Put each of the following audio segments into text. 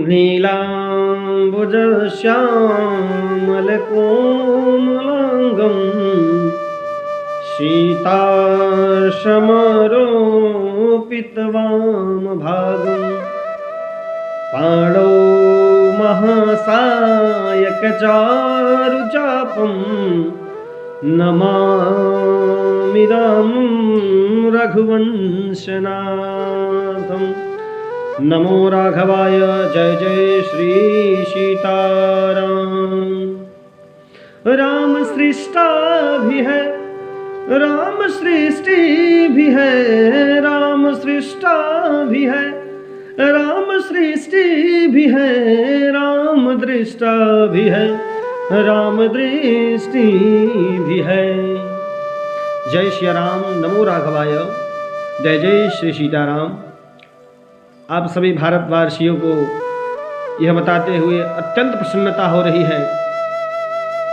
नीलाम्बुजश्यामलकोमलाङ्गं सीताश्रमरोपितवामभागं पाणौ महासायकचारुचापं नमामि रामं रघुवंशनाथम्। नमो राघवाय। जय जय श्री सीताराम। राम सृष्टा भी है, राम सृष्टि भी है, राम सृष्टा भी है, राम सृष्टि भी है, राम दृष्टा भी है, राम दृष्टि भी है। जय श्री राम। नमो राघवाय। जय जय श्री सीताराम। आप सभी भारतवासियों को यह बताते हुए अत्यंत प्रसन्नता हो रही है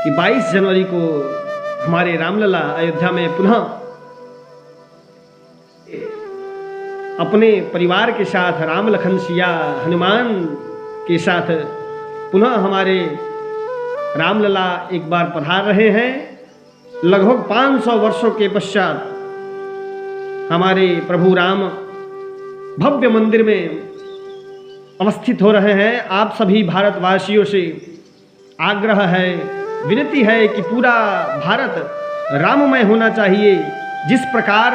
कि 22 जनवरी को हमारे रामलला अयोध्या में पुनः अपने परिवार के साथ राम लखन सिया हनुमान के साथ पुनः हमारे रामलला एक बार पधार रहे हैं। लगभग 500 वर्षों के पश्चात हमारे प्रभु राम भव्य मंदिर में अवस्थित हो रहे हैं। आप सभी भारतवासियों से आग्रह है, विनती है कि पूरा भारत राममय होना चाहिए। जिस प्रकार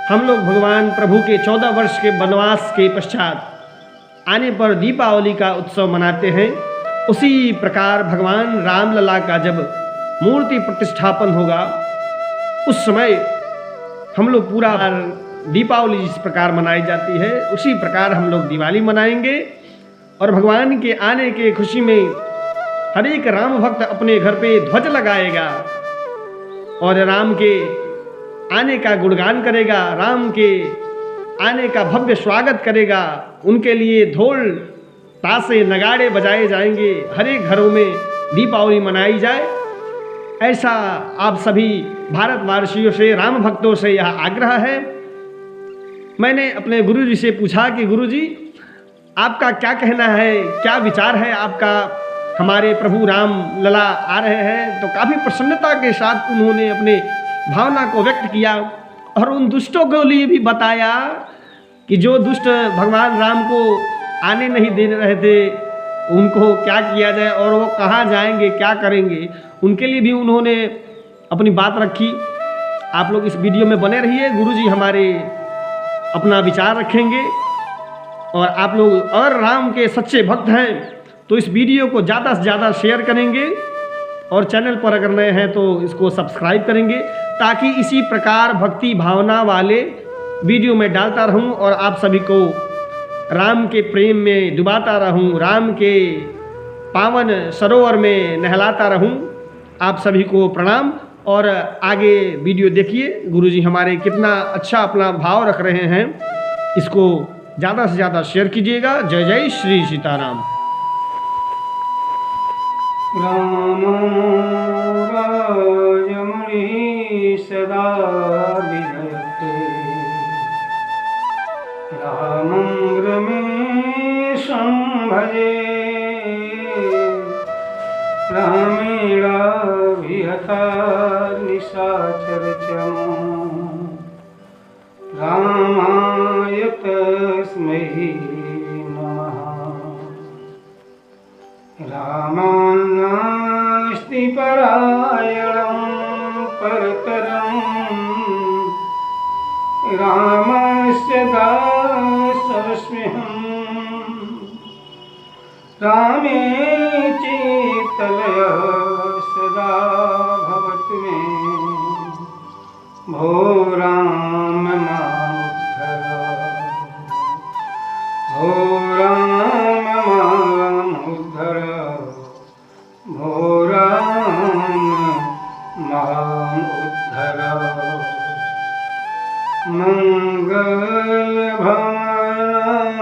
हम लोग भगवान प्रभु के 14 वर्ष के वनवास के पश्चात आने पर दीपावली का उत्सव मनाते हैं, उसी प्रकार भगवान रामलला का जब मूर्ति प्रतिष्ठापन होगा उस समय हम लोग पूरा दीपावली जिस प्रकार मनाई जाती है उसी प्रकार हम लोग दिवाली मनाएंगे। और भगवान के आने के खुशी में हर एक राम भक्त अपने घर पे ध्वज लगाएगा और राम के आने का गुणगान करेगा, राम के आने का भव्य स्वागत करेगा। उनके लिए ढोल ताशे नगाड़े बजाए जाएंगे, हर एक घरों में दीपावली मनाई जाए। ऐसा आप सभी भारतवासियों से, राम भक्तों से यह आग्रह है। मैंने अपने गुरुजी से पूछा कि गुरुजी आपका क्या कहना है, क्या विचार है आपका, हमारे प्रभु राम लला आ रहे हैं। तो काफ़ी प्रसन्नता के साथ उन्होंने अपने भावना को व्यक्त किया और उन दुष्टों को लिए भी बताया कि जो दुष्ट भगवान राम को आने नहीं दे रहे थे उनको क्या किया जाए और वो कहाँ जाएंगे, क्या करेंगे, उनके लिए भी उन्होंने अपनी बात रखी। आप लोग इस वीडियो में बने रहिए, गुरुजी हमारे अपना विचार रखेंगे। और आप लोग अगर राम के सच्चे भक्त हैं तो इस वीडियो को ज़्यादा से ज़्यादा शेयर करेंगे और चैनल पर अगर नए हैं तो इसको सब्सक्राइब करेंगे, ताकि इसी प्रकार भक्ति भावना वाले वीडियो में डालता रहूं और आप सभी को राम के प्रेम में डुबाता रहूं, राम के पावन सरोवर में नहलाता रहूं। आप सभी को प्रणाम। और आगे वीडियो देखिए, गुरुजी हमारे कितना अच्छा अपना भाव रख रहे हैं, इसको ज़्यादा से ज़्यादा शेयर कीजिएगा। जय जय श्री सीताराम। राम राजमणि सदा विहरते, रामं रमेशं भजे, रामेणाभिहता निशाचरचमो, रामाय तस्मै नमः। रामान्नास्ति परायणं परतरं, रामस्य दासोऽस्म्यहम्। रामे चेतलय सदा भवतु मे, भो राम मामुद्धर, भो राम मामुद्धर, भो राम मामुद्धर। मंगल भवन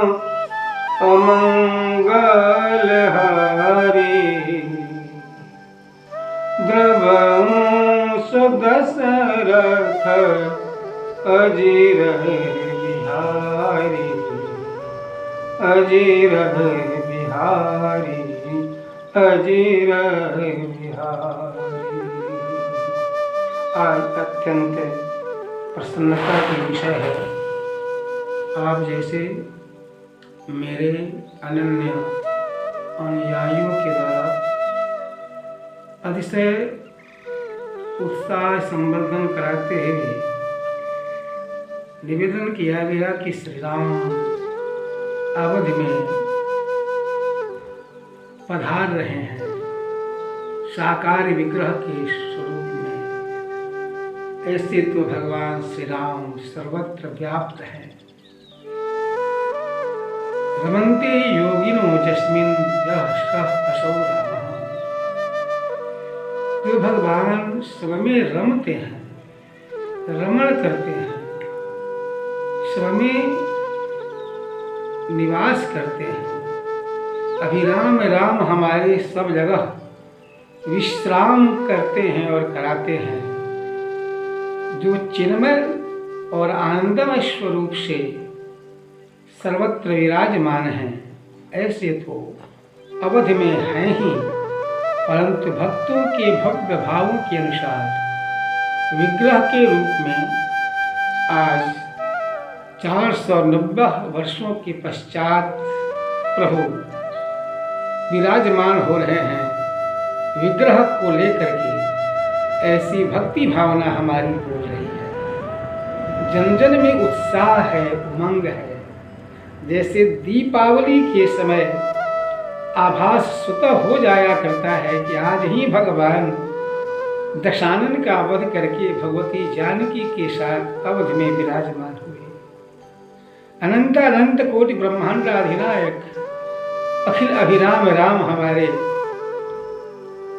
अमंगल हारी, द्रवंश दशरथ अजीर बिहारी, अजीर बिहारी अजीर बिहारी। आज अत्यंत प्रसन्नता का विषय है। आप जैसे मेरे अनन्य अनुयायियों के द्वारा अतिशय उत्साह संवर्धन कराते हुए निवेदन किया गया कि श्री राम अवध में पधार रहे हैं साकार विग्रह के स्वरूप में। ऐसे तो भगवान श्री राम सर्वत्र व्याप्त हैं। रमन्ते योगिनो यस्मिन् यः सः असौ रामः। जो भगवान स्वयं रमते हैं, रमण करते हैं, स्वयं निवास करते हैं। अभिराम राम हमारे सब जगह विश्राम करते हैं और कराते हैं। जो चिन्मय और आनंदमय स्वरूप से सर्वत्र विराजमान हैं, ऐसे तो अवध में हैं ही, परंतु भक्तों के भव्य भावों के अनुसार विग्रह के रूप में आज 490 वर्षों के पश्चात प्रभु विराजमान हो रहे हैं विग्रह को लेकर के। ऐसी भक्ति भावना हमारी हो रही है। जन जन में उत्साह है, उमंग है। जैसे दीपावली के समय आभास स्वतः हो जाया करता है कि आज ही भगवान दशानन का वध करके भगवती जानकी के साथ अवध में विराजमान हुए। अनंत कोटि ब्रह्मांड अधिनायक अखिल अभिराम राम हमारे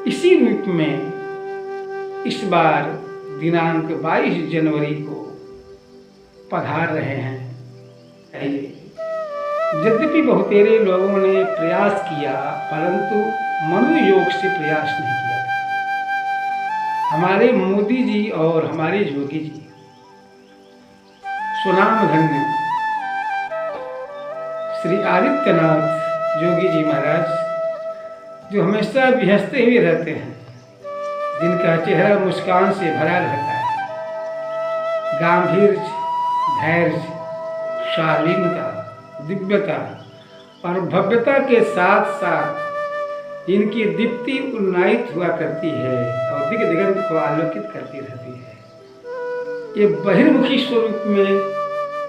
इसी रूप में इस बार दिनांक 22 जनवरी को पधार रहे हैं। यद्यपि बहुतेरे लोगों ने प्रयास किया, परंतु मनोयोग से प्रयास नहीं किया था। हमारे मोदी जी और हमारे योगी जी सुनाम धन्य श्री आदित्यनाथ योगी जी महाराज, जो हमेशा विहसते हुए रहते हैं, जिनका चेहरा मुस्कान से भरा रहता है, गांधीर्य, धैर्य, शालीनता, दिव्यता और भव्यता के साथ साथ इनकी दीप्ति उन्नायित हुआ करती है और दिग दिगंत को आलोकित करती रहती है। ये बहिर्मुखी स्वरूप में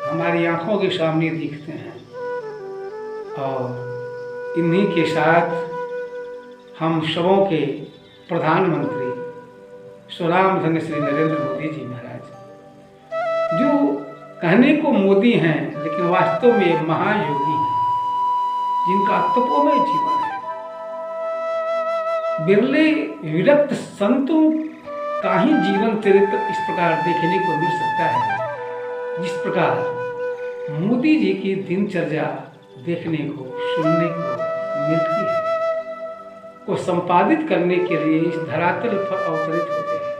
हमारी आंखों के सामने दिखते हैं और इन्हीं के साथ हम सबों के प्रधानमंत्री स्वराम धन्य श्री नरेंद्र मोदी जी महाराज, जो कहने को मोदी हैं लेकिन वास्तव में महायोगी हैं, जिनका तपोमय जीवन है। बिरले विरक्त संतों का ही जीवन चरित्र इस प्रकार देखने को मिल सकता है, जिस प्रकार मोदी जी की दिनचर्या देखने को, सुनने को मिलती है। को संपादित करने के लिए इस धरातल पर अवतरित होते हैं।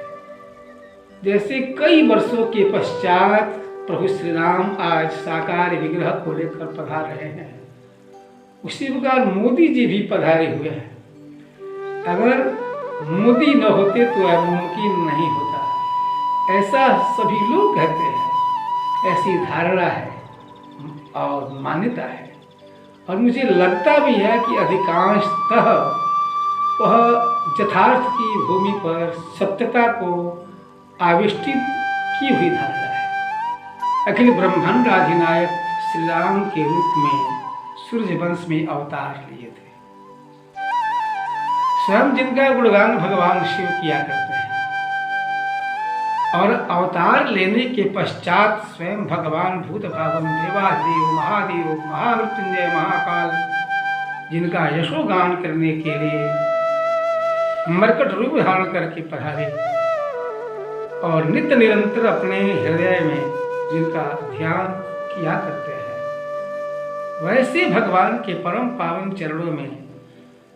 जैसे कई वर्षों के पश्चात प्रभु श्री राम आज साकार विग्रह को लेकर पधार रहे हैं, उसी प्रकार मोदी जी भी पधारे हुए हैं। अगर मोदी न होते तो यह मुमकिन नहीं होता, ऐसा सभी लोग कहते हैं। ऐसी धारणा है और मान्यता है, और मुझे लगता भी है कि अधिकांशतः वह यथार्थ की भूमि पर सत्यता को आविष्टित की हुई धारणा है। अखिल ब्रह्मांड अधिनायक श्री राम के रूप में सूर्य वंश में अवतार लिए थे। स्वयं जिनका गुणगान भगवान शिव किया करते हैं, और अवतार लेने के पश्चात स्वयं भगवान भूत भावन देवादेव महादेव महामृत्युंजय महाकाल, जिनका यशोगान करने के लिए मरकट रूप धारण करके पधारे और नित्य निरंतर अपने हृदय में जिनका ध्यान किया करते हैं, वैसे भगवान के परम पावन चरणों में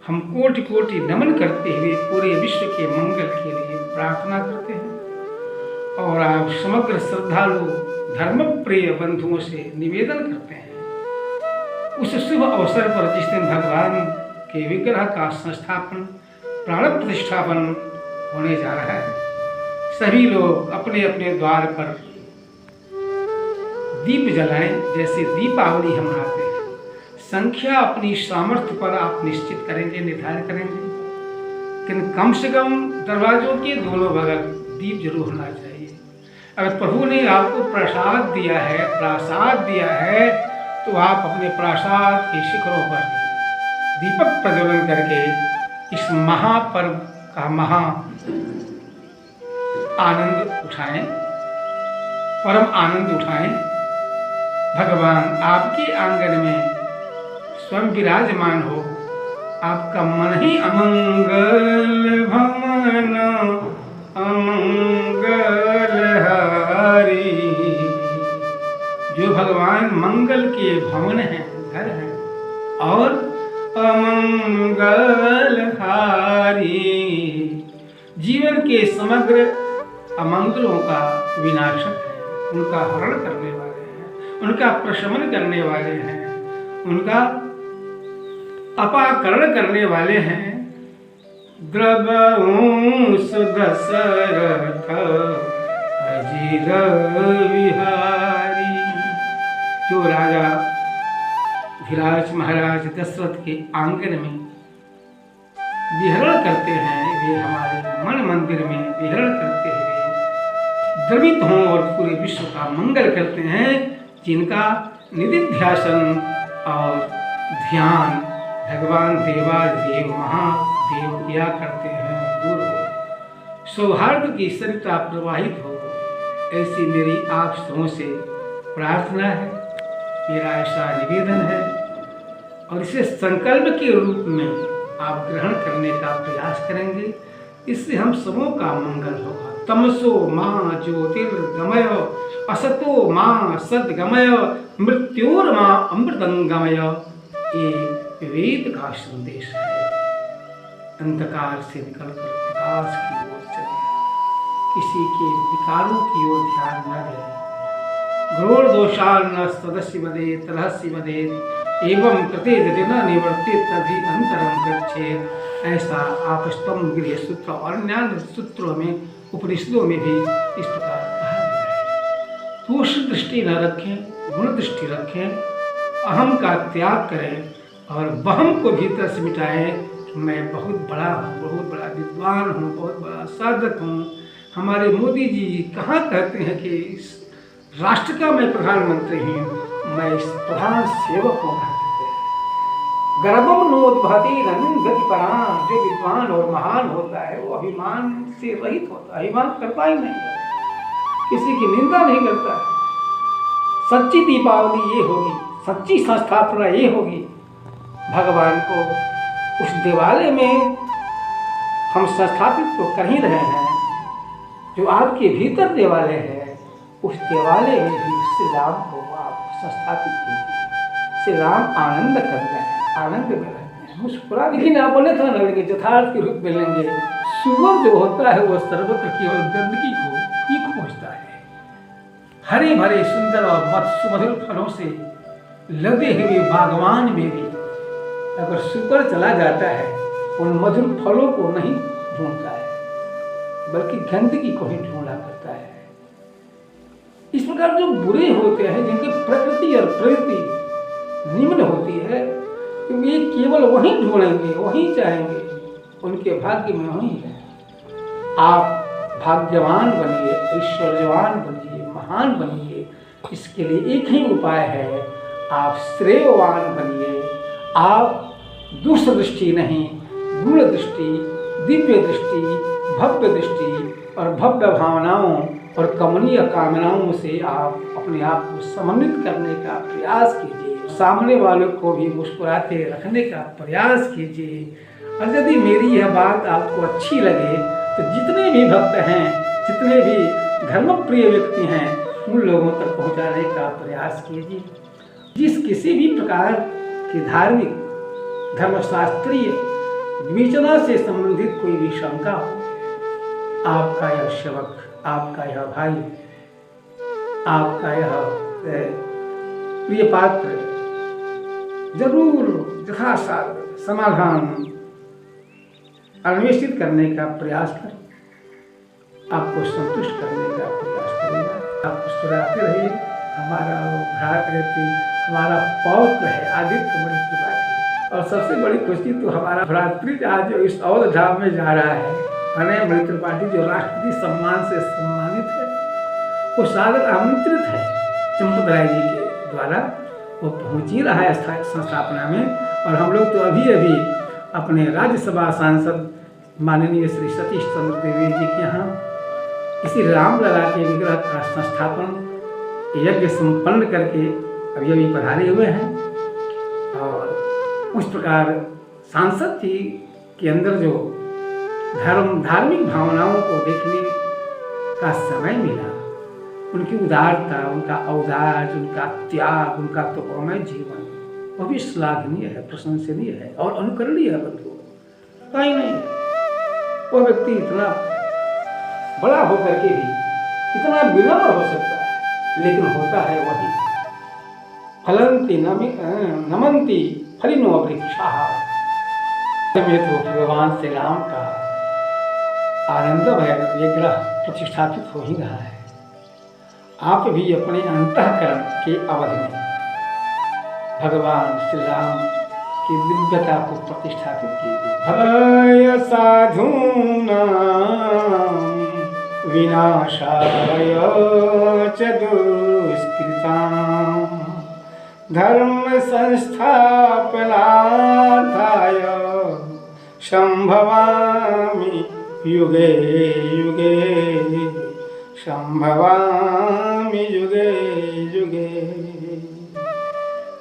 हम कोटि कोटि नमन करते हुए पूरे विश्व के मंगल के लिए प्रार्थना करते हैं। और आप समग्र श्रद्धालु धर्म प्रिय बंधुओं से निवेदन करते हैं उस शुभ अवसर पर जिस दिन भगवान के विग्रह का संस्थापन प्राण प्रतिष्ठापन होने जा रहा है, सभी लोग अपने अपने द्वार पर दीप जलाएं। जैसे दीपावली हम मनाते हैं, संख्या अपनी सामर्थ्य पर आप निश्चित करेंगे, निर्धारित करेंगे, लेकिन कम से कम दरवाजों के दोनों बगल दीप जरूर होना चाहिए। अगर प्रभु ने आपको प्रसाद दिया है तो आप अपने प्रसाद के शिखरों पर दीपक प्रज्वलन करके इस महापर्व का महा आनंद उठाएं, परम आनंद उठाएं। भगवान आपके आंगन में स्वयं विराजमान हो, आपका मन ही अमंगल भवन अमंगल हारी। जो भगवान मंगल के भवन हैं, घर हैं, और अमंगल हारी, जीवन के समग्र अमंगलों का विनाशक है, उनका हरण करने वाले हैं, उनका प्रशमन करने वाले हैं, उनका अपाकरण करने वाले हैं। द्रवंश दशरथ अजीर विहारी। जो राजा धीराज महाराज दशरथ के आंगन में विहरण करते हैं, वे हमारे मन मंदिर में विहरण करते हुए द्रवित हों और पूरे विश्व का मंगल करते हैं, जिनका निधिध्यासन और ध्यान भगवान देवाधिदेव महादेव किया करते हैं। दूर हो, सौहार्द की सरिता प्रवाहित हो, ऐसी मेरी आप सबों से प्रार्थना है, मेरा ऐसा निवेदन है, और इसे संकल्प के रूप में आप ग्रहण करने का प्रयास करेंगे। इससे हम सबों का मंगल होगा। तमसो मां ज्योतिर्गमय असतो मां सद्गमय मृत्योर मां अमृतंगमय। ये वेद का संदेश है। अंधकार से निकलकर प्रकाश की ओर चले, किसी के विकारों की ओर ध्यान न दें। घोर दोषान न सदस्य वदेत रहस्य वदेत एवं कृते यदि न निवर्तित तभी अंतरम गच्छेत। ऐसा आपस्तम गृह सूत्र और अन्य सूत्रों में, उपनिषदों में भी इस प्रकार कहा गया है। दोष दृष्टि न रखें, गुण दृष्टि रखें, अहम का त्याग करें और वहम को भीतर से मिटाएं कि मैं बहुत बड़ा हूँ, बहुत बड़ा विद्वान हूँ, बहुत बड़ा साधक हूँ। हमारे मोदी जी कहाँ कहते हैं कि इस राष्ट्र का मैं प्रधानमंत्री हूँ, मैं इस प्रधान सेवक हूँ। गर्भम नोद्भवति गति परां। जो विद्वान और महान होता है वो अभिमान से रहित होता है, अभिमान करता ही नहीं है, किसी की निंदा नहीं करता है। सच्ची दीपावली ये होगी, सच्ची संस्थापना ये होगी। भगवान को उस देवालय में हम संस्थापित तो कर ही रहे हैं, जो आपके भीतर देवालय है, उस देवालय में भी श्री राम को आप संस्थापित कीजिए। श्री राम आनंद कर रहे हैं, आनंद में रहते हैं, मुस्कुरा। लेकिन आप बोले तो ना लेंगे, यथार्थ के रूप में लेंगे। सुअर जो होता है वो सर्वत्र केवल गंदगी को ठीक पहुँचता है। हरे भरे सुंदर और सुमधुर फलों से लदे हुए बागवान में भी अगर सुअर चला जाता है, उन मधुर फलों को नहीं ढूंढता है, बल्कि गंदगी को ही ढूंढा करता है। इस प्रकार जो बुरे होते हैं, जिनकी प्रकृति और प्रवृत्ति निम्न होती है, तो वे केवल वही ढूंढेंगे, वही चाहेंगे, उनके भाग्य में वही है। आप भाग्यवान बनिए, ऐश्वर्यवान बनिए, महान बनिए। इसके लिए एक ही उपाय है, आप श्रेयवान बनिए। आप दुष्ट दृष्टि नहीं, गुण दृष्टि, दिव्य दृष्टि, भव्य दृष्टि और भव्य भावनाओं और कमनीय कामनाओं से आप अपने आप को समन्वित करने का प्रयास कीजिए। सामने वालों को भी मुस्कुराते रखने का प्रयास कीजिए। और यदि मेरी यह बात आपको अच्छी लगे तो जितने भी भक्त हैं, जितने भी धर्मप्रिय व्यक्ति हैं, उन लोगों तक पहुंचाने का प्रयास कीजिए। जिस किसी भी प्रकार की धार्मिक, धर्मशास्त्रीय विवेचना से संबंधित कोई भी शंका हो, आपका यह सेवक, आपका यह भाई, आपका यह प्रिय पात्र जरूर यथासाध्य समाधान अन्वेषित करने का प्रयास करें। आपको संतुष्ट करने का प्रयास करेंगे। आप मुस्कुराते रहिए। हमारा वो भ्रातृ हमारा पौत्र है आदित्य बड़ी कृपा की। और सबसे बड़ी खुशी तो हमारा भ्रातृ आज इस अवध धाम में जा रहा है। अनय बड़ी त्रिपाठी जो राष्ट्रपति सम्मान से सम्मानित है, वो सादर आमंत्रित है चंपतराय जी के द्वारा। वो पहुंच ही रहा है संस्थापना में। और हम लोग तो अभी अभी अपने राज्यसभा सांसद माननीय श्री सतीश चंद्र द्विवेदी जी के यहाँ इसी रामलला के विग्रह का संस्थापन यज्ञ संपन्न करके अभी अभी पधारे हुए हैं। और उस प्रकार सांसद जी के अंदर जो धार्मिक भावनाओं को देखने का समय मिला, उनकी उदारता, उनका औदार्य, उनका त्याग, उनका तपोमय जीवन, वो भी श्लाघनीय है, प्रशंसनीय है और अनुकरणीय है। बंधु कहीं नहीं है। वो व्यक्ति इतना बड़ा होकर के भी इतना विनम्र हो सकता है, लेकिन होता है वही फलंती नमंती फलिनो वृक्षाः में तो भगवान श्री राम का आनंदमय विग्रह प्रतिष्ठापित हो ही रहा है। आप भी अपने अंतःकरण के अवधि में भगवान श्री राम की दिव्यता को प्रतिष्ठापित कीजिए। भय साधूनां विनाशाय च दुष्कृतां धर्म संस्थापनार्थाय संभवामि युगे युगे संभवामि युगे युगे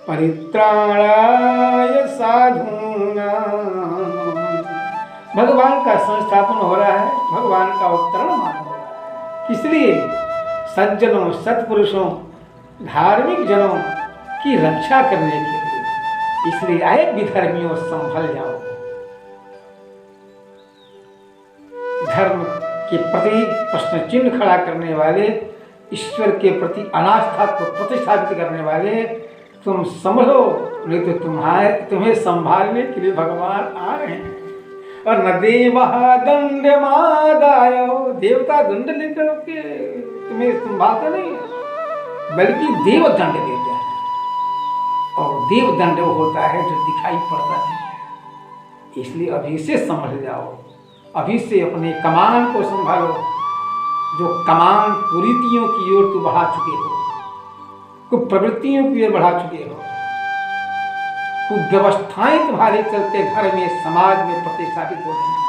परित्राणाय साधूनां। भगवान का संस्थापन हो रहा है, भगवान का अवतरण मान हो रहा है। इसलिए सज्जनों, सत्पुरुषों, धार्मिक जनों की रक्षा करने के लिए इसलिए आए विधर्मियों संभल जाओ। धर्म के प्रति प्रश्न चिन्ह खड़ा करने वाले, ईश्वर के प्रति अनास्था को प्रतिष्ठापित करने वाले, तुम संभलो, नहीं तो तुम्हें संभालने के लिए भगवान आ रहे हैं। और न देवः दंडमादाय, देवता दंड लेकर के तुम्हें संभालते नहीं है, बल्कि देव दंड देते हैं। और देव दंड होता है जो दिखाई पड़ता नहीं है। इसलिए अभी से संभल जाओ, अभी से अपने कमान को संभालो। जो कमान कुरीतियों की ओर तुम बढ़ा चुके हो, कुछ प्रवृत्तियों की ओर बढ़ा चुके हो, कुछ व्यवस्थाएं तुम्हारे चलते घर में, समाज में प्रतिष्ठापित हो रही हैं,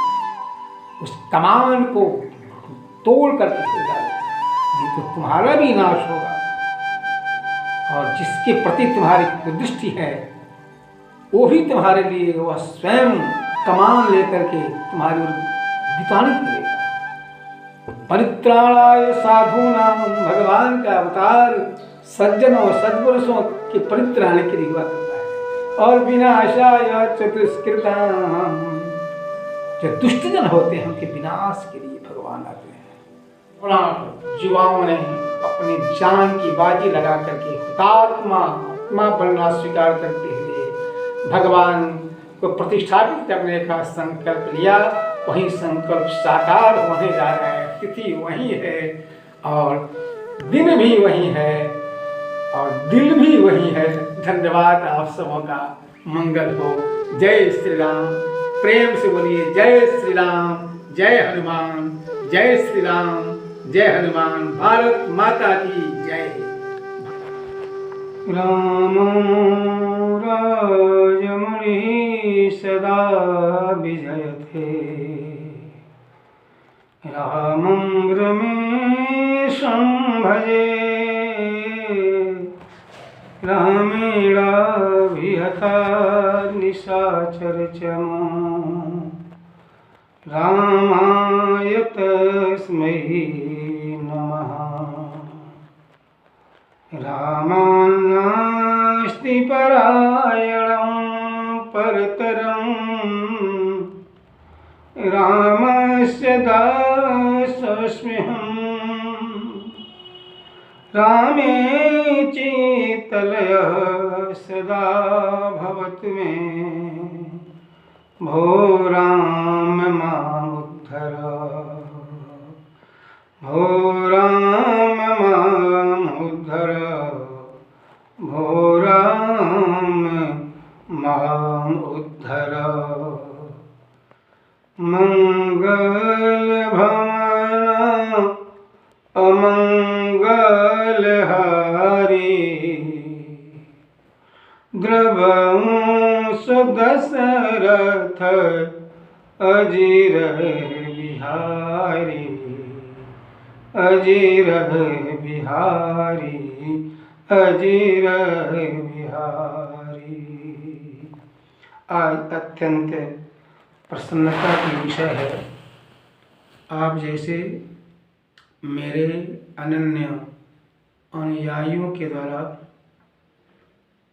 उस कमान को तोड़ कर डालो, नहीं तो तुम्हारा भी नाश होगा। और जिसके प्रति तुम्हारी दृष्टि है, वो भी तुम्हारे लिए वह स्वयं कमान लेकर के तुम्हारी ओर विताड़ित करेगा। परित्राणाय साधूनां, भगवान का अवतार सज्जनों, सद्पुरुषों के परित्राण के लिए हुआ करता है। और विनाशाय च दुष्कृतां, जो दुष्टजन होते हैं उनके विनाश के लिए भगवान आते हैं। युवाओं ने अपनी जान की बाजी लगा करके हुतात्मा बनना स्वीकार करते हुए भगवान को प्रतिष्ठापित करने का संकल्प लिया। वही संकल्प साकार होने जा रहा है। तिथि वही है और दिन भी वही है और दिल भी वही है। धन्यवाद, आप सबों का मंगल हो। जय श्री राम। प्रेम से बोलिए जय श्री राम, जय हनुमान, जय श्री राम, जय हनुमान। भारत माता की जय। राम राजमणि सदा विजयते, रामं रमेशं भजे, रामेणाभिहता निशाचरचमो, रामाय तस्मै नमः। रामान्नास्ति परायणं परतरं, रामस्य दासोऽस्म्यहम्। रामे चेतलयः सदा भवतु मे भो राम मामुद्धर भो राम मामुद्धर भो राम मामुद्धर मंगल भवन अमंगल हारी द्रवंश दशरथ अजीर बिहारी अजीर बिहारी अजीर बिहारी। आज अत्यंत प्रसन्नता की विषय है। आप जैसे मेरे अनन्य अनुयायियों के द्वारा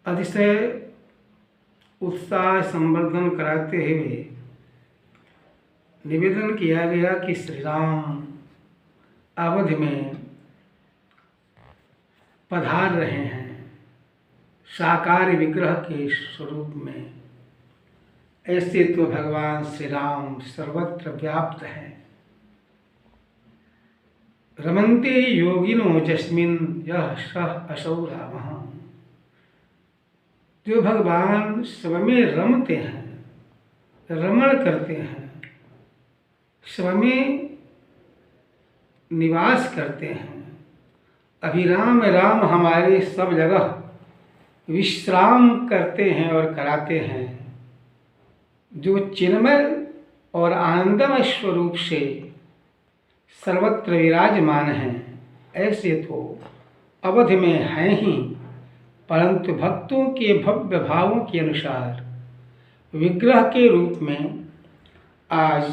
अतिशय उत्साह संवर्धन कराते हुए निवेदन किया गया कि श्री राम अवध में पधार रहे हैं साकार विग्रह के स्वरूप में। ऐसे तो भगवान श्री राम सर्वत्र व्याप्त हैं। रमन्ते योगिनो जस्मिन यह सह असौ रामः। जो भगवान सब में रमते हैं, रमण करते हैं, सब में निवास करते हैं। अभिराम राम हमारे सब जगह विश्राम करते हैं और कराते हैं। जो चिन्मय और आनंदमय स्वरूप से सर्वत्र विराजमान हैं, ऐसे तो अवध में हैं ही, परंतु भक्तों के भव्य भावों के अनुसार विग्रह के रूप में आज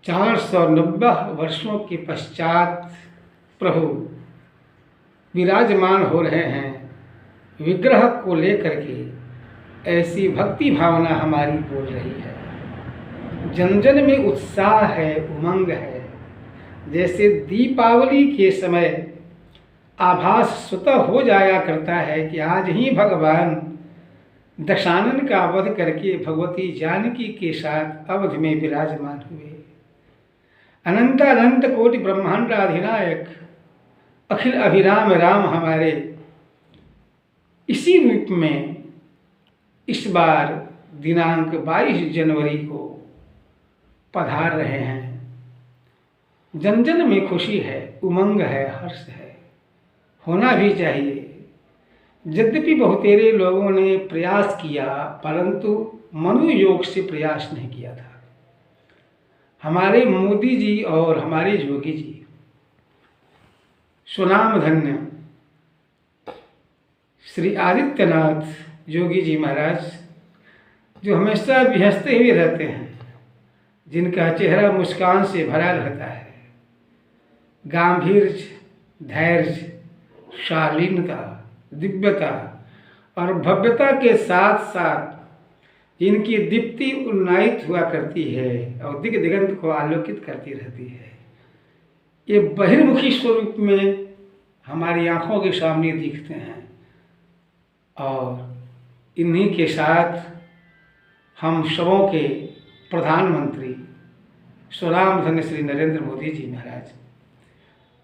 490 वर्षों के पश्चात प्रभु विराजमान हो रहे हैं विग्रह को लेकर के। ऐसी भक्ति भावना हमारी बोल रही है। जन जन में उत्साह है, उमंग है। जैसे दीपावली के समय आभास स्वतः हो जाया करता है कि आज ही भगवान दशानन का वध करके भगवती जानकी के साथ अवध में विराजमान हुए। अनंत अनंत कोटि ब्रह्मांडाधिनायक अखिल अभिराम राम हमारे इसी रूप में इस बार दिनांक 22 जनवरी को पधार रहे हैं। जन जन में खुशी है, उमंग है, हर्ष है, होना भी चाहिए। यद्यपि बहुतेरे लोगों ने प्रयास किया, परंतु मनोयोग से प्रयास नहीं किया था। हमारे मोदी जी और हमारे योगी जी सुनाम धन्य श्री आदित्यनाथ योगी जी महाराज, जो हमेशा भी हंसते हुए रहते हैं, जिनका चेहरा मुस्कान से भरा रहता है, गांभीर्य, धैर्य, शालीनता, दिव्यता और भव्यता के साथ साथ जिनकी दीप्ति उन्नायित हुआ करती है और दिग दिगंत को आलोकित करती रहती है, ये बहिर्मुखी स्वरूप में हमारी आंखों के सामने दिखते हैं। और इन्हीं के साथ हम सबों के प्रधानमंत्री सुनाम धन्य श्री नरेंद्र मोदी जी महाराज,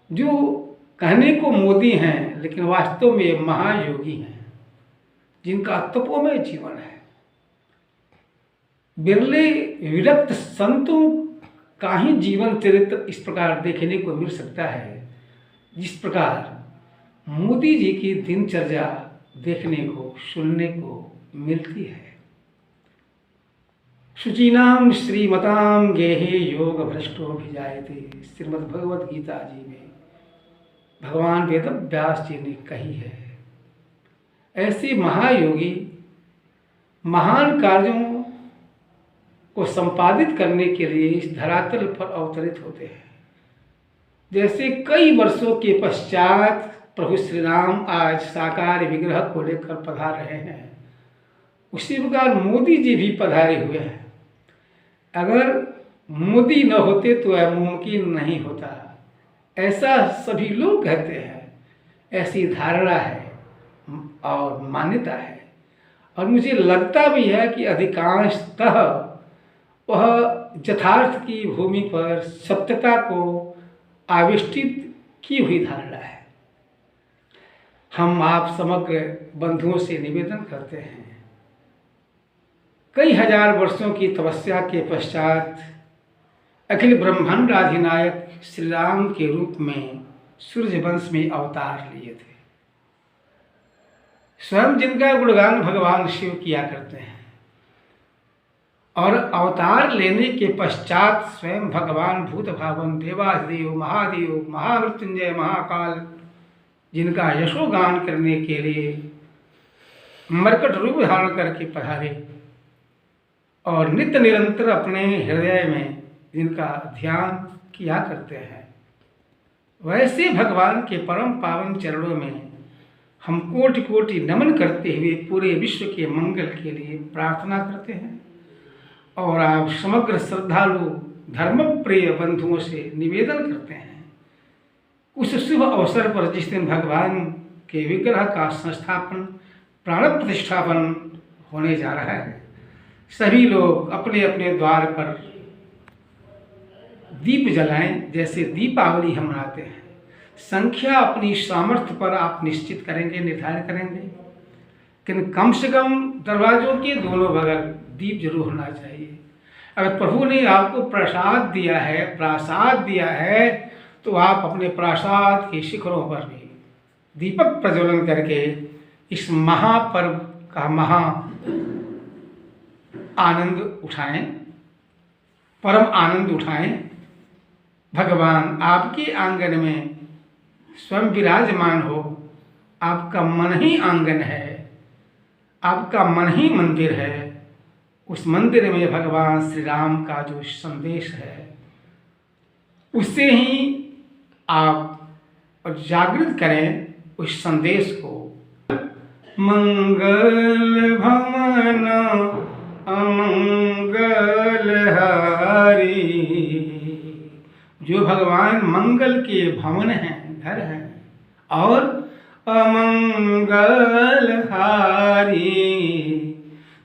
जो कहने को मोदी हैं लेकिन वास्तव में महायोगी हैं, जिनका तपोमय जीवन है। बिरले विरक्त संतों का ही जीवन चरित्र इस प्रकार देखने को मिल सकता है, जिस प्रकार मोदी जी की दिनचर्या देखने को, सुनने को मिलती है। शुचीनाम श्रीमताम गेहे योग भ्रष्टो भिजायते, श्रीमद् भगवद गीता जी में भगवान वेद व्यास जी ने कही है। ऐसे महायोगी महान कार्यों को संपादित करने के लिए इस धरातल पर अवतरित होते हैं। जैसे कई वर्षों के पश्चात प्रभु श्री राम आज साकार विग्रह को लेकर पधार रहे हैं, उसी प्रकार मोदी जी भी पधारे हुए हैं। अगर मोदी न होते तो यह मुमकिन नहीं होता, ऐसा सभी लोग कहते हैं। ऐसी धारणा है। और मान्यता है। और मुझे लगता भी है कि अधिकांशतः वह यथार्थ की भूमि पर सत्यता को आविष्टित की हुई धारणा है। हम आप समग्र बंधुओं से निवेदन करते हैं, कई हजार वर्षों की तपस्या के पश्चात अखिल ब्रह्मांड अधिनायक श्री राम के रूप में सूर्य वंश में अवतार लिए थे। स्वयं जिनका गुणगान भगवान शिव किया करते हैं, और अवतार लेने के पश्चात स्वयं भगवान भूत भावन देवाधिदेव महादेव महामृत्युंजय महाकाल जिनका यशोगान करने के लिए मरकट रूप धारण करके पधारे और नित्य निरंतर अपने हृदय में जिनका ध्यान किया करते हैं, वैसे भगवान के परम पावन चरणों में हम कोटि कोटि नमन करते हुए पूरे विश्व के मंगल के लिए प्रार्थना करते हैं। और आप समग्र श्रद्धालु धर्म प्रिय बंधुओं से निवेदन करते हैं, उस शुभ अवसर पर जिस दिन भगवान के विग्रह का संस्थापन प्राण प्रतिष्ठापन होने जा रहा है, सभी लोग अपने अपने द्वार पर दीप जलाएं। जैसे दीपावली हम मनाते हैं, संख्या अपनी सामर्थ्य पर आप निश्चित करेंगे, निर्धारित करेंगे, लेकिन कम से कम दरवाजों के दोनों बगल दीप जरूर होना चाहिए। अगर प्रभु ने आपको प्रसाद दिया है तो आप अपने प्रसाद के शिखरों पर भी दीपक प्रज्वलन करके इस महापर्व का महा आनंद उठाएं, परम आनंद उठाएं। भगवान आपके आंगन में स्वयं विराजमान हो। आपका मन ही आंगन है, आपका मन ही मंदिर है। उस मंदिर में भगवान श्री राम का जो संदेश है उससे ही आप जागृत करें उस संदेश को। मंगल भवन अमंगल हारी, जो भगवान मंगल के भवन हैं, घर हैं, और अमंगल हारी,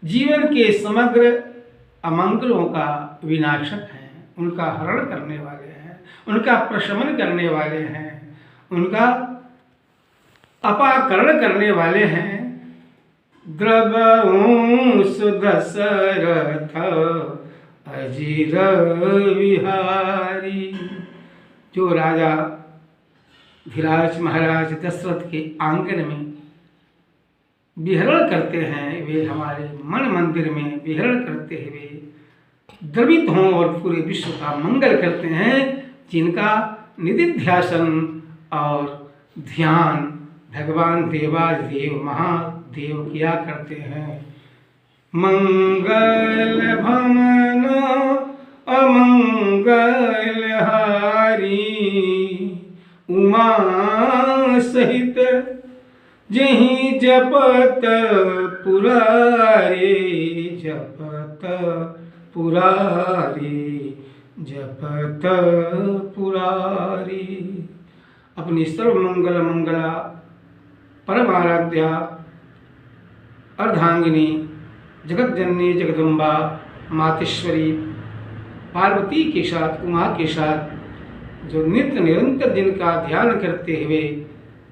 जीवन के समग्र अमंगलों का विनाशक हैं, उनका हरण करने वाले हैं, उनका प्रशमन करने वाले हैं, उनका अपाकरण करने वाले हैं। द्रवंश दशरथ अजीर विहारी, जो राजा धीराज महाराज दशरथ के आंगन में विहरण करते हैं, वे हमारे मन मंदिर में विहरण करते हुए द्रवित हों और पूरे विश्व का मंगल करते हैं, जिनका निधिध्यासन और ध्यान भगवान देवाधिदेव महादेव किया करते हैं। मंगल भवन अमंगल हारी, उमा सहित जहीं जपत पुरारे, जपत पुरारी, जपत पुरारी। अपनी सर्वमंगल मंगला परम आराध्या अर्धांगिनी जगत जननी जगदम्बा मातेश्वरी पार्वती के साथ, उमा के साथ, जो नित्य निरंतर जिनका ध्यान करते हुए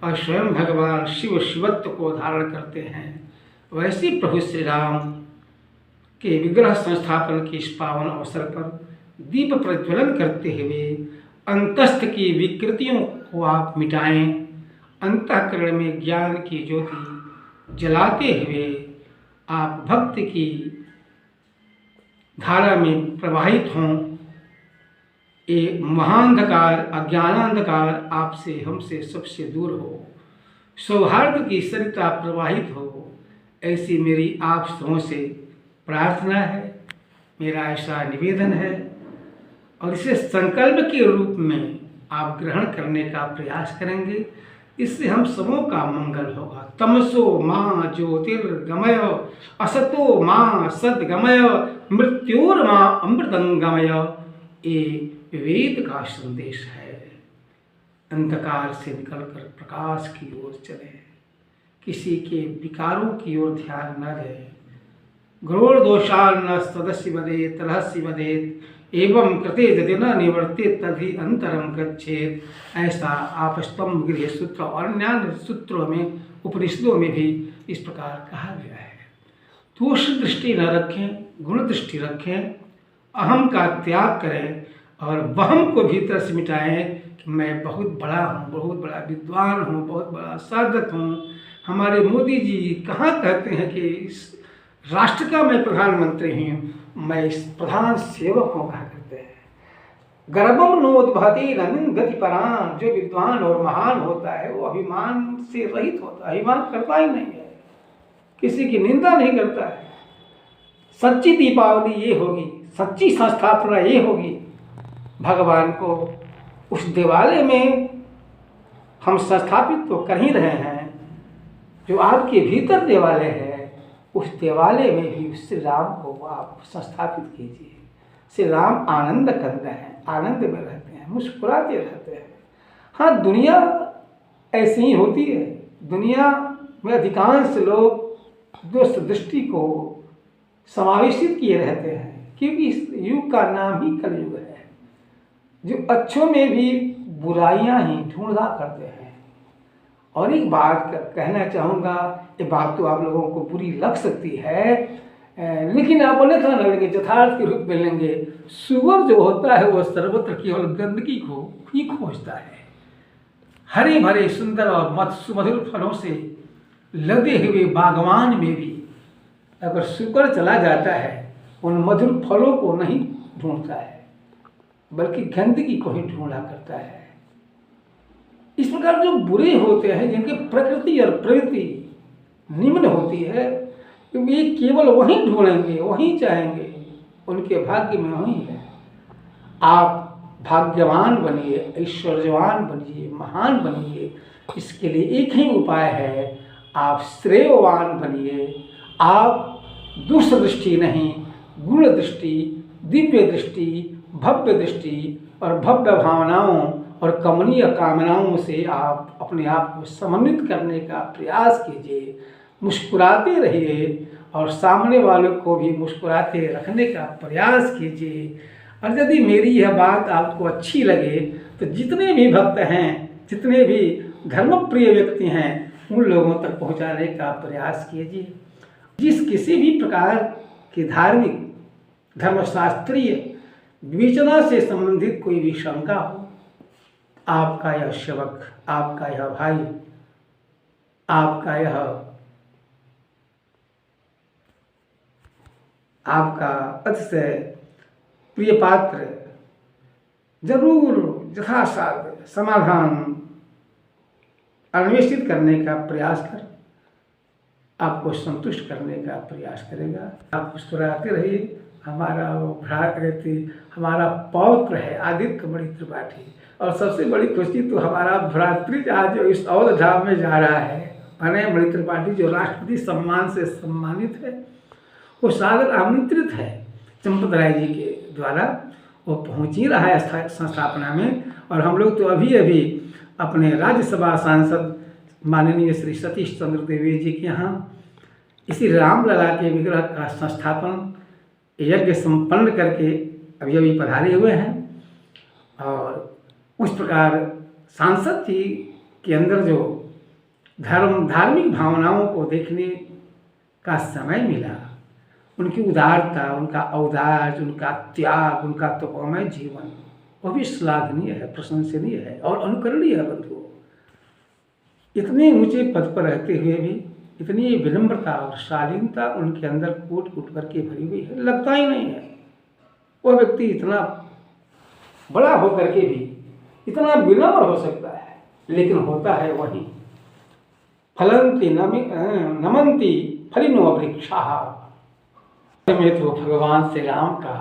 और स्वयं भगवान शिव शिवत्व को धारण करते हैं, वैसे प्रभु श्री राम के विग्रह संस्थापन के इस पावन अवसर पर दीप प्रज्वलन करते हुए अंतस्थ की विकृतियों को आप मिटाएं, अंतःकरण में ज्ञान की ज्योति जलाते हुए आप भक्ति की धारा में प्रवाहित हों। ये महाअंधकार अज्ञानांधकार आपसे हमसे सबसे दूर हो, सौहार्द की सरिता प्रवाहित हो, ऐसी मेरी आप सबों से प्रार्थना है, मेरा ऐसा निवेदन है। और इसे संकल्प के रूप में आप ग्रहण करने का प्रयास करेंगे, इससे हम सबों का मंगल होगा। तमसो माँ ज्योतिर्गमय, असतो माँ सद्गमय, मृत्योर्माँ अमृतंगमय, ये वेद का संदेश है। अंधकार से निकलकर प्रकाश की ओर चले, किसी के विकारों की ओर ध्यान न जाए। गौर दोषान न सदस्य वदेत रहस्य वदेत एवं कृते यदि न निवर्ते तभी अंतरम गच्छेत। ऐसा आपस्तम गृह सूत्र और अन्य सूत्रों में, उपनिषदों में भी इस प्रकार कहा गया है। दोष दृष्टि न रखें, गुण दृष्टि रखें, अहम का त्याग करें और वहम को भीतर से मिटाएं कि मैं बहुत बड़ा हूँ, बहुत बड़ा विद्वान हूँ, बहुत बड़ा साधक हूँ। हमारे मोदी जी कहाँ कहते हैं कि इस राष्ट्र का मैं प्रधानमंत्री हूँ, मैं इस प्रधान सेवक हूँ कहा करते हैं। गर्भम नोद्भति नंदिन गति पराम, जो विद्वान और महान होता है वो अभिमान से रहित होता है, अभिमान करता ही नहीं है, किसी की निंदा नहीं करता है। सच्ची दीपावली ये होगी, सच्ची संस्थापना ये होगी, भगवान को उस देवालय में हम संस्थापित तो कर ही रहे हैं, जो आपके भीतर देवालय है उस देवालय में भी श्री राम को आप संस्थापित कीजिए। श्री राम आनंद कंद हैं, आनंद में रहते हैं, मुस्कुराते रहते हैं। हाँ, दुनिया ऐसी ही होती है, दुनिया में अधिकांश लोग दोष दृष्टि को समावेशित किए रहते हैं, क्योंकि इस युग का नाम ही कलयुग है, जो अच्छों में भी बुराइयां ही ढूंढा करते हैं। और एक बात कहना चाहूँगा, ये बात तो आप लोगों को बुरी लग सकती है, लेकिन आप अन्यथा न लेंगे, यथार्थ के रूप में लेंगे। सुअर जो होता है वो सर्वत्र केवल गंदगी को ही खोजता है। हरे भरे सुंदर और सुमधुर फलों से लदे हुए बागवान में भी अगर सुअर चला जाता है, उन मधुर फलों को नहीं ढूंढता है, बल्कि गंदगी को ही ढूंढा करता है। इस प्रकार जो बुरे होते हैं, जिनकी प्रकृति और प्रवृत्ति निम्न होती है, वे केवल वही ढूंढेंगे, वही चाहेंगे, उनके भाग्य में वही है। आप भाग्यवान बनिए, ऐश्वर्यवान बनिए, महान बनिए, इसके लिए एक ही उपाय है, आप श्रेयवान बनिए। आप दुष्ट दृष्टि नहीं, गुण दृष्टि, दिव्य दृष्टि, भव्य दृष्टि और भव्य भावनाओं और कमनीय कामनाओं से आप अपने आप को समन्वित करने का प्रयास कीजिए। मुस्कुराते रहिए और सामने वालों को भी मुस्कुराते रखने का प्रयास कीजिए। और यदि मेरी यह बात आपको अच्छी लगे तो जितने भी भक्त हैं, जितने भी धर्मप्रिय व्यक्ति हैं, उन लोगों तक पहुंचाने का प्रयास कीजिए। जिस किसी भी प्रकार की धार्मिक, धर्मशास्त्रीय विवेचना से संबंधित कोई भी शंका हो, आपका यह सेवक, आपका यह भाई, आपका यह आपका अतिशय प्रिय पात्र जरूर यथासाध्य समाधान अन्वेषित करने का प्रयास कर आपको संतुष्ट करने का प्रयास करेगा। आप मुस्कुराते रहिए। हमारा वो भ्रातृ, हमारा पौत्र है आदित्य मणि त्रिपाठी, और सबसे बड़ी खुशी तो हमारा भ्रातृ आज इस अवध धाम में जा रहा है। अनय मणि त्रिपाठी जो राष्ट्रपति सम्मान से सम्मानित है, वो सादर आमंत्रित है चंपत राय जी के द्वारा, वो पहुँच ही रहा है संस्थापना में। और हम लोग तो अभी अभी अपने राज्यसभा सांसद माननीय श्री सतीश चंद्र द्विवेदी जी के यहाँ इसी रामलला के विग्रह का संस्थापन यज्ञ संपन्न करके अभी अभी पधारे हुए हैं। और उस प्रकार सांसद जी के अंदर जो धार्मिक भावनाओं को देखने का समय मिला, उनकी उदारता, उनका औदार्य, उनका त्याग, उनका तपोमय जीवन, वो भी श्लाघनीय है, प्रशंसनीय है और अनुकरणीय है। बंधुओं, इतने ऊंचे पद पर रहते हुए भी इतनी विनम्रता और शालीनता उनके अंदर कूट कूट करके भरी हुई है, लगता ही नहीं है वो व्यक्ति इतना बड़ा होकर के भी इतना विनम्र हो सकता है, लेकिन होता है वही। फलंती नमंती फलिनो वृक्षाः, में तो भगवान श्री राम का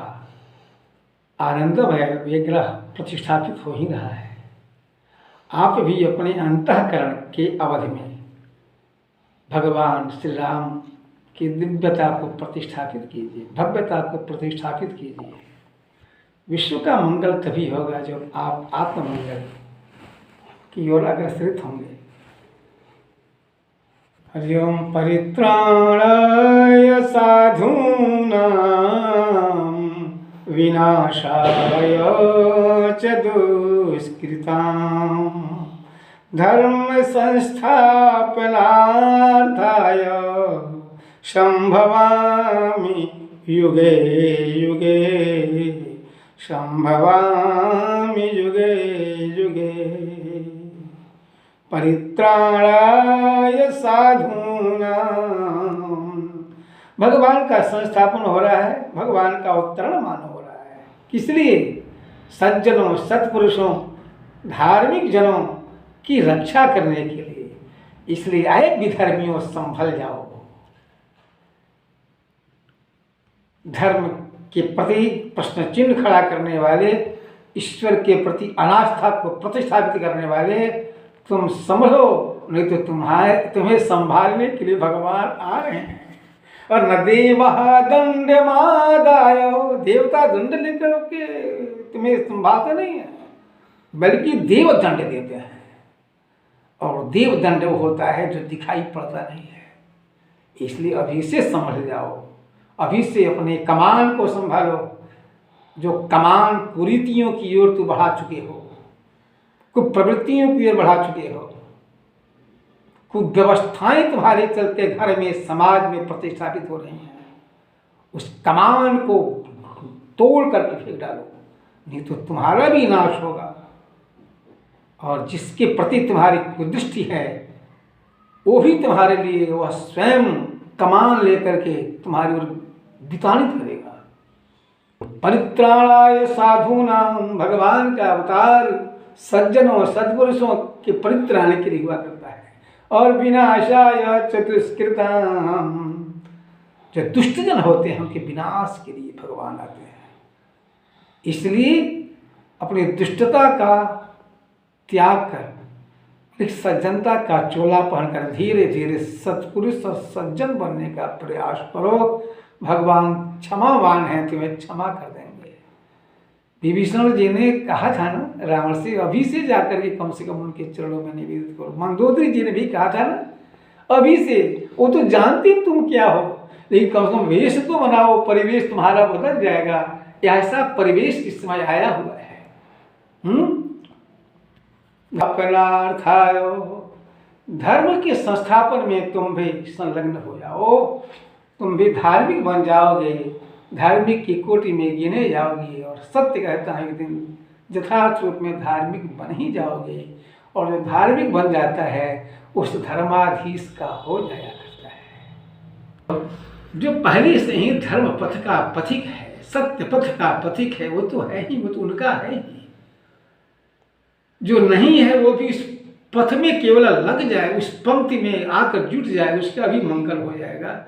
आनंदमय विग्रह प्रतिष्ठापित हो ही रहा है। आप भी अपने अंतःकरण के अवधि में भगवान श्री राम की दिव्यता को प्रतिष्ठापित कीजिए, भव्यता को प्रतिष्ठापित कीजिए। विश्व का मंगल तभी होगा जब आप आत्ममंगल की ओर अग्रसरित होंगे। हरि ओम। परित्राणाय साधूनां विनाशाय च दुष्कृतां धर्म संस्थापनार्थाय संभवामि युगे युगे, संभवामि युगे युगे। परित्राणाय साधूनां, भगवान का संस्थापन हो रहा है, भगवान का अवतरण मान हो रहा है। किस लिए? सज्जनों, सत्पुरुषों, धार्मिक जनों की रक्षा करने के लिए। इसलिए आए विधर्मियों संभल जाओ। धर्म के प्रति प्रश्न चिन्ह खड़ा करने वाले, ईश्वर के प्रति अनास्था को प्रतिष्ठापित करने वाले, तुम संभलो, नहीं तो तुम्हें संभालने के लिए भगवान आ रहे हैं। और न देवः दंडमादायो, देवता दंड लेकर के तुम्हें संभालते नहीं है, बल्कि देव दंड देते हैं। और देव दंड वो होता है जो दिखाई पड़ता नहीं है। इसलिए अभी से समझ जाओ, अभी से अपने कमान को संभालो। जो कमान कुरीतियों की ओर तू बढ़ा चुके हो, कुप्रवृत्तियों की ओर बढ़ा चुके हो, कुव्यवस्थाएं तुम्हारे चलते घर में, समाज में प्रतिष्ठापित हो रही हैं, उस कमान को तोड़ करके फेंक डालो, नहीं तो तुम्हारा भी नाश होगा। और जिसके प्रति तुम्हारी कुदृष्टि है, वो भी तुम्हारे लिए वह स्वयं कमान लेकर के तुम्हारी ओर विताड़ित करेगा। परित्राणाय साधूनां, भगवान का अवतार सज्जनों, सद्पुरुषों के परित्राण के लिए हुआ करता है। और विनाशाय च दुष्कृतां, जो दुष्टजन होते हैं उनके विनाश के लिए भगवान आते हैं। इसलिए अपनी दुष्टता का त्याग कर एक सज्जनता का चोला पहनकर धीरे धीरे सत्पुरुष और सज्जन बनने का प्रयास करो। भगवान क्षमावान है, तुम्हें क्षमा कर देंगे। विभीषण जी ने कहा था ना रावण से, अभी से जाकर के कम से कम उनके चरणों में निवेदित करो। मंदोदरी जी ने भी कहा था ना, अभी से। वो तो जानते तुम क्या हो, लेकिन कम से कम वेश तो बनाओ, परिवेश तुम्हारा बदल जाएगा। ऐसा परिवेश इस समय आया हुआ है। अपनार्थायो, धर्म के संस्थापन में तुम भी संलग्न हो जाओ, तुम भी धार्मिक बन जाओगे, धार्मिक की कोटि में गिने जाओगे। और सत्य कहता है एक दिन यथार्थ रूप में धार्मिक बन ही जाओगे। और जो धार्मिक बन जाता है उस धर्माधीश का हो जाया करता है। जो पहले से ही धर्म पथ का पथिक है, सत्य पथ का पथिक है, वो तो है ही, वो तो उनका है ही। जो नहीं है वो भी इस पथ में केवल लग जाए, उस पंक्ति में आकर जुट जाए, उसका भी मंगल हो जाएगा,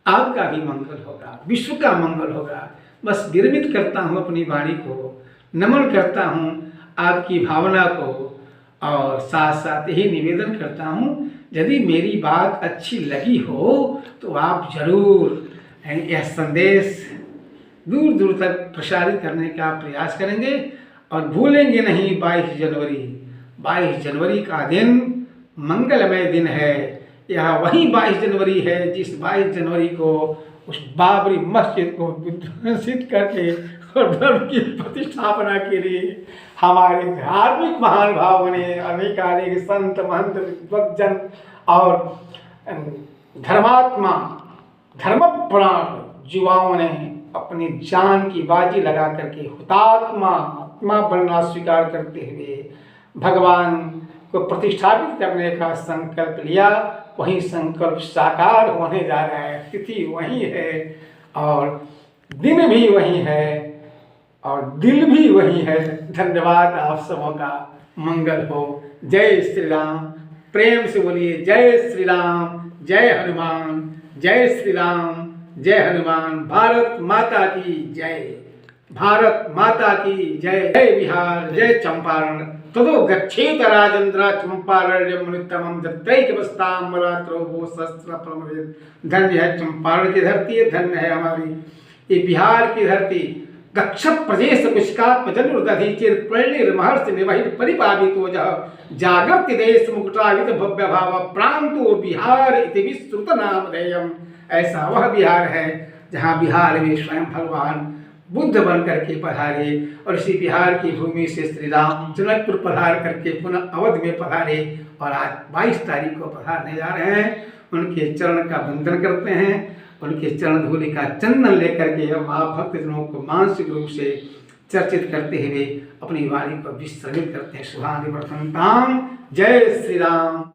आपका भी मंगल होगा, विश्व का मंगल होगा। बस विरमित करता हूँ अपनी वाणी को, नमन करता हूँ आपकी भावना को, और साथ साथ यही निवेदन करता हूँ, यदि मेरी बात अच्छी लगी हो तो आप जरूर यह संदेश दूर दूर तक प्रसारित करने का प्रयास करेंगे। और भूलेंगे नहीं 22 जनवरी का दिन मंगलमय दिन है। यह वही 22 जनवरी है जिस 22 जनवरी को उस बाबरी मस्जिद को विध्वंसित करके और धर्म की प्रतिष्ठापना के लिए हमारे धार्मिक महान भाव बने, अनेकानेक संत महंत विद्वज्जन और धर्मात्मा धर्मप्राण युवाओं ने अपनी जान की बाजी लगा करके आत्मा बनना स्वीकार करते हुए भगवान को प्रतिष्ठापित करने का संकल्प लिया। वही संकल्प साकार होने जा रहा है। तिथि वही है और दिन भी वही है और दिल भी वही है। धन्यवाद आप सबों का। मंगल हो। जय श्री राम। प्रेम से बोलिए जय श्री राम, जय हनुमान, जय श्री राम, जय हनुमान। भारत माता की जय, भारत माता की जय। जय बिहार, जय चंपारण। तदो गच्छेत राजेंद्र चंपारण्यम नित्यमं दत्तैकवस्तां रात्रो वो सहस्रफलमवेद। धन्य है चंपारण की धरती, धन्य है हमारी ये बिहार की धरती। दक्ष प्रजेश कुशकात्मजनुर्दधि चिरप्रणिर्महर्षि निवहित परिपावितो जः जागृति देश मुकुटावित भव्य भाव प्रांतो बिहार इति विश्रुत नामधेयम्। ऐसा वह बिहार है जहाँ बिहार में स्वयं भगवान बुद्ध बन करके पधारे और इसी बिहार की भूमि से श्री राम जनकपुर पधार करके पुनः अवध में पधारे और आज 22 तारीख को पधारने जा रहे हैं। उनके चरण का वंदन करते हैं, उनके चरण धूलि का चंदन लेकर के हम आप भक्तजनों को मानसिक रूप से चर्चित करते हुए अपनी वाणी को विश्रमित करते हैं। शुभांति प्रथमताम। जय श्री राम।